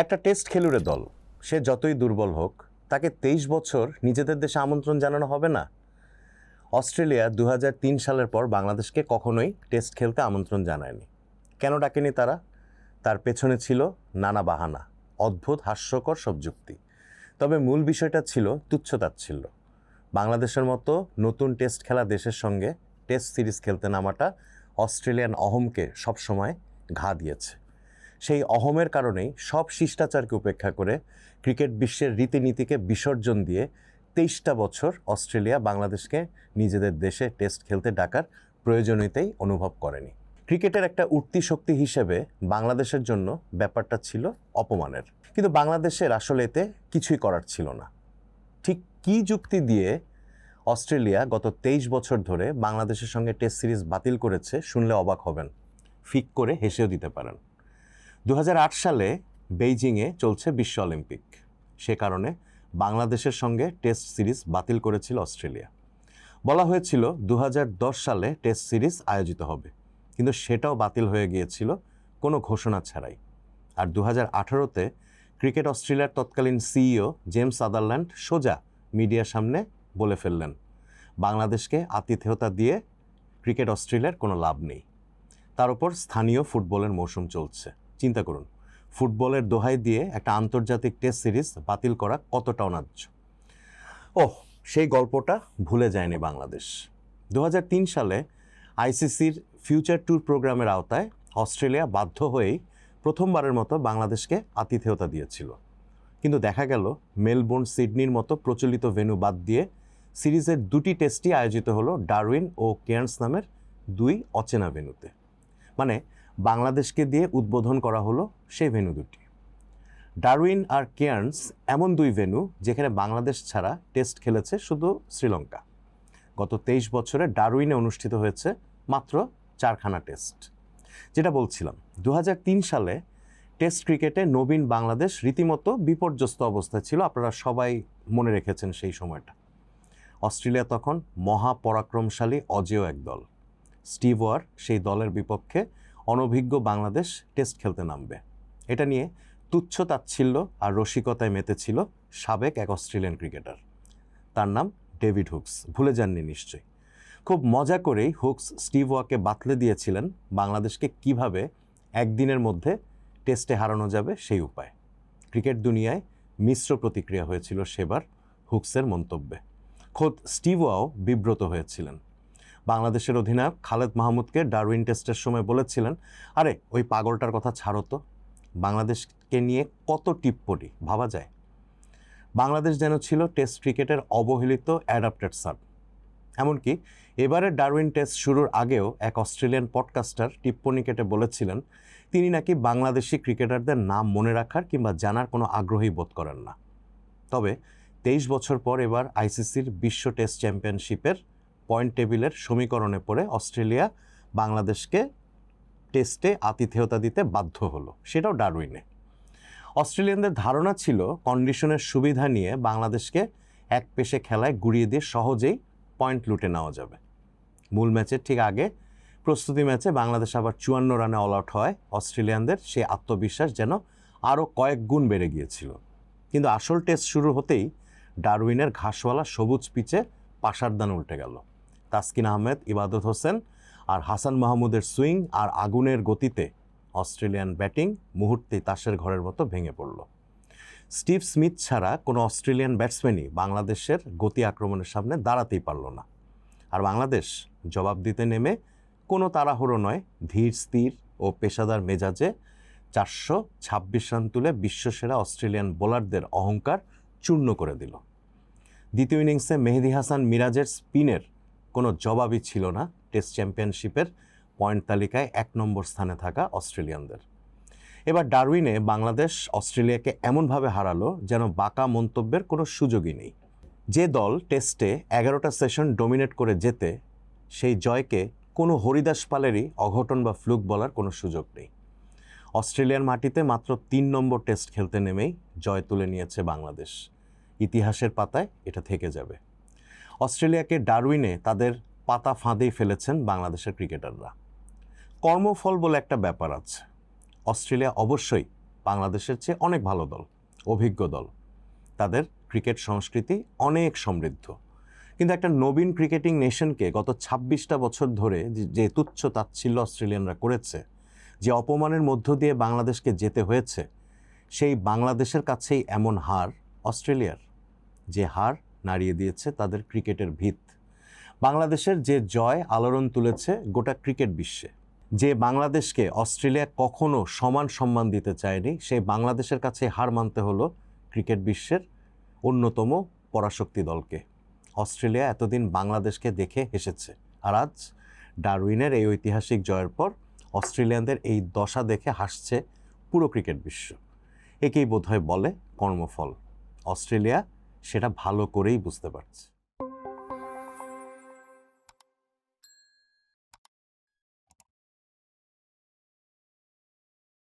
একটা টেস্ট খেলুড়ে দল, সে যতই দুর্বল হোক, তাকে 23 বছর নিজেদের দেশে আমন্ত্রণ জানানো হবে না। অস্ট্রেলিয়া 2003 সালের পর বাংলাদেশকে কখনোই টেস্ট খেলতে আমন্ত্রণ জানায়নি। কেন ডাকেনি তারা? তার পেছনে ছিল নানা বাহানা, অদ্ভুত হাস্যকর সব যুক্তি। তবে মূল বিষয়টা ছিল তুচ্ছ-তাচ্ছিল্য। বাংলাদেশের মতো নতুন টেস্ট খেলা দেশের সঙ্গে টেস্ট সিরিজ খেলতে নামাটা অস্ট্রেলিয়ান অহমকে সবসময় ঘা দিয়েছে। সেই অহমের কারণেই সব শিষ্টাচারকে উপেক্ষা করে ক্রিকেট বিশ্বের রীতিনীতিকে বিসর্জন দিয়ে 23টা বছর অস্ট্রেলিয়া বাংলাদেশকে নিজেদের দেশে টেস্ট খেলতে ডাকার প্রয়োজনীয়তাই অনুভব করেনি। ক্রিকেটের একটা উঠতি শক্তি হিসেবে বাংলাদেশের জন্য ব্যাপারটা ছিল অপমানের। কিন্তু বাংলাদেশের আসলে এতে কিছুই করার ছিল না। ঠিক কী যুক্তি দিয়ে অস্ট্রেলিয়া গত 23 বছর ধরে বাংলাদেশের সঙ্গে টেস্ট সিরিজ বাতিল করেছে শুনলে অবাক হবেন, ফিক করে হেসেও দিতে পারেন। 2008 সালে বেইজিংয়ে চলছে বিশ্ব অলিম্পিক। সে কারণে বাংলাদেশের সঙ্গে টেস্ট সিরিজ বাতিল করেছিল অস্ট্রেলিয়া। বলা হয়েছিল 2010 সালে টেস্ট সিরিজ আয়োজিত হবে, কিন্তু সেটাও বাতিল হয়ে গিয়েছিল কোনো ঘোষণা ছাড়াই। আর 2018-তে ক্রিকেট অস্ট্রেলিয়ার তৎকালীন সিইও জেমস সাদারল্যান্ড সোজা মিডিয়ার সামনে বলে ফেললেন, বাংলাদেশকে আতিথেয়তা দিয়ে ক্রিকেট অস্ট্রেলিয়ার কোনো লাভ নেই। তার উপর স্থানীয় ফুটবলের মৌসুম চলছে। চিন্তা করুন, ফুটবলের দোহাই দিয়ে একটা আন্তর্জাতিক টেস্ট সিরিজ বাতিল করা কতটা অন্যায্য। সেই গল্পটা ভুলে যায়নি বাংলাদেশ। 2003 সালে আইসিসির ফিউচার ট্যুর প্রোগ্রামের আওতায় অস্ট্রেলিয়া বাধ্য হয়েই প্রথমবারের মতো বাংলাদেশকে আতিথেয়তা দিয়েছিল। কিন্তু দেখা গেল মেলবোর্ন, সিডনির মতো প্রচলিত ভেন্যু বাদ দিয়ে সিরিজের দুটি টেস্টই আয়োজিত হলো ডারউইন ও কেয়ার্নস নামের দুই অচেনা ভেন্যুতে। মানে বাংলাদেশকে দিয়ে উদ্বোধন করা হলো সেই ভেন্যু দুটি। ডারউইন আর কেয়ার্নস এমন দুই ভেন্যু যেখানে বাংলাদেশ ছাড়া টেস্ট খেলেছে শুধু শ্রীলঙ্কা। গত 23 বছরে ডারউইনে অনুষ্ঠিত হয়েছে মাত্র 4খানা টেস্ট। যেটা বলছিলাম, 2003 সালে টেস্ট ক্রিকেটে নবীন বাংলাদেশ রীতিমতো বিপর্যস্ত অবস্থায় ছিল। আপনারা সবাই মনে রেখেছেন সেই সময়টা। অস্ট্রেলিয়া তখন মহাপরাক্রমশালী অজেয় এক দল। স্টিভ ওয়ার সেই দলের বিপক্ষে অনভিজ্ঞ বাংলাদেশ টেস্ট খেলতে নামবে। এটা নিয়ে তুচ্ছ তাচ্ছিল্য আর রসিকতায় মেতেছিল সাবেক এক অস্ট্রেলিয়ান ক্রিকেটার। তার নাম ডেভিড হুকস। ভুলে যাননি নিশ্চয়ই। খুব মজা করেই হুকস স্টিভ ওয়াকে বাতলে দিয়েছিলেন বাংলাদেশকে কিভাবে একদিনের মধ্যে টেস্টে হারানো যাবে সেই উপায়। ক্রিকেট দুনিয়ায় মিশ্র প্রতিক্রিয়া হয়েছিল সেবার হুকসের মন্তব্যে। খোদ স্টিভ ওয়াও বিব্রত হয়েছিলেন। বাংলাদেশের অধিনায়ক খালেদ মাহমুদকে ডারউইন টেস্টের সময় বলেছিলেন, আরে ওই পাগলটার কথা ছাড়ো তো, বাংলাদেশকে নিয়ে কত টিপ্পনি ভাবা যায়। বাংলাদেশ যেন ছিল টেস্ট ক্রিকেটের অবহেলিত অ্যাডাপ্টেড সাব। এমনকি এবারের ডারউইন টেস্ট শুরুর আগেও এক অস্ট্রেলিয়ান পডকাস্টার টিপ্পনি কেটে বলেছিলেন তিনি নাকি বাংলাদেশি ক্রিকেটারদের নাম মনে রাখার কিংবা জানার কোনো আগ্রহী বোধ করেন না। তবে 23 বছর পর এবার আইসিসির বিশ্ব টেস্ট চ্যাম্পিয়নশিপের পয়েন্ট টেবিলের সমীকরণে পড়ে অস্ট্রেলিয়া বাংলাদেশকে টেস্টে আতিথেয়তা দিতে বাধ্য হলো, সেটাও ডারউইনে। অস্ট্রেলিয়ানদের ধারণা ছিল কন্ডিশনের সুবিধা নিয়ে বাংলাদেশকে এক পেশে খেলায় গুড়িয়ে দিয়ে সহজেই পয়েন্ট লুটে নেওয়া যাবে। মূল ম্যাচের ঠিক আগে প্রস্তুতি ম্যাচে বাংলাদেশ আবার 54 রানে অল আউট হয়। অস্ট্রেলিয়ানদের সেই আত্মবিশ্বাস যেন আরও কয়েক গুণ বেড়ে গিয়েছিল। কিন্তু আসল টেস্ট শুরু হতেই ডারউইনের ঘাসওয়ালা সবুজ পিচে পাশার দান উল্টে গেল। তাসকিন আহমেদ, ইবাদত হোসেন আর হাসান মাহমুদের সুইং আর আগুনের গতিতে অস্ট্রেলিয়ান ব্যাটিং মুহূর্তেই তাসের ঘরের মতো ভেঙে পড়ল। স্টিভ স্মিথ ছাড়া কোনো অস্ট্রেলিয়ান ব্যাটসম্যানই বাংলাদেশের গতি আক্রমণের সামনে দাঁড়াতেই পারল না। আর বাংলাদেশ জবাব দিতে নেমে কোনো তাড়াহুড়ো নয়, ধীর স্থির ও পেশাদার মেজাজে 426 রান তুলে বিশ্বসেরা অস্ট্রেলিয়ান বোলারদের অহংকার চূর্ণ করে দিল। দ্বিতীয় ইনিংসে মেহেদী হাসান মিরাজের স্পিনের কোনো জবাবই ছিল না টেস্ট চ্যাম্পিয়নশিপের পয়েন্ট তালিকায় 1 নম্বর স্থানে থাকা অস্ট্রেলিয়ানদের। এবার ডারউইনে বাংলাদেশ অস্ট্রেলিয়াকে এমনভাবে হারালো যেন বাঁকা মন্তব্যের কোনো সুযোগই নেই। যে দল টেস্টে 11টা সেশন ডমিনেট করে জেতে, সেই জয়কে কোনো হরিদাস পালেরই অঘটন বা ফ্লুক বলার কোনো সুযোগ নেই। অস্ট্রেলিয়ার মাটিতে মাত্র 3 নম্বর টেস্ট খেলতে নেমেই জয় তুলে নিয়েছে বাংলাদেশ। ইতিহাসের পাতায় এটা থেকে যাবে। অস্ট্রেলিয়াকে ডারউইনে তাদের পাতা ফাঁদেই ফেলেছেন বাংলাদেশের ক্রিকেটাররা। কর্মফল বলে একটা ব্যাপার আছে। অস্ট্রেলিয়া অবশ্যই বাংলাদেশের চেয়ে অনেক ভালো দল, অভিজ্ঞ দল। তাদের ক্রিকেট সংস্কৃতি অনেক সমৃদ্ধ। কিন্তু একটা নবীন ক্রিকেটিং নেশনকে গত ২৬টা বছর ধরে যে তুচ্ছ তাচ্ছিল্য অস্ট্রেলিয়ানরা করেছে, যে অপমানের মধ্য দিয়ে বাংলাদেশকে যেতে হয়েছে, সেই বাংলাদেশের কাছেই এমন হার অস্ট্রেলিয়ার, যে হার নাড়িয়ে দিয়েছে তাদের ক্রিকেটের ভিত। বাংলাদেশের যে জয় আলোড়ন তুলেছে গোটা ক্রিকেট বিশ্বে, যে বাংলাদেশকে অস্ট্রেলিয়া কখনো সমান সম্মান দিতে চায়নি, সেই বাংলাদেশের কাছে হার মানতে হলো ক্রিকেট বিশ্বের অন্যতম পরাশক্তি দলকে। অস্ট্রেলিয়া এতদিন বাংলাদেশকে দেখে হেসেছে, আর আজ ডারউইনের এই ঐতিহাসিক জয়ের পর অস্ট্রেলিয়ানদের এই দশা দেখে হাসছে পুরো ক্রিকেট বিশ্ব। একেই বোধহয় বলে কর্মফল। অস্ট্রেলিয়া সেটা ভালো করেই বুঝতে পারছে।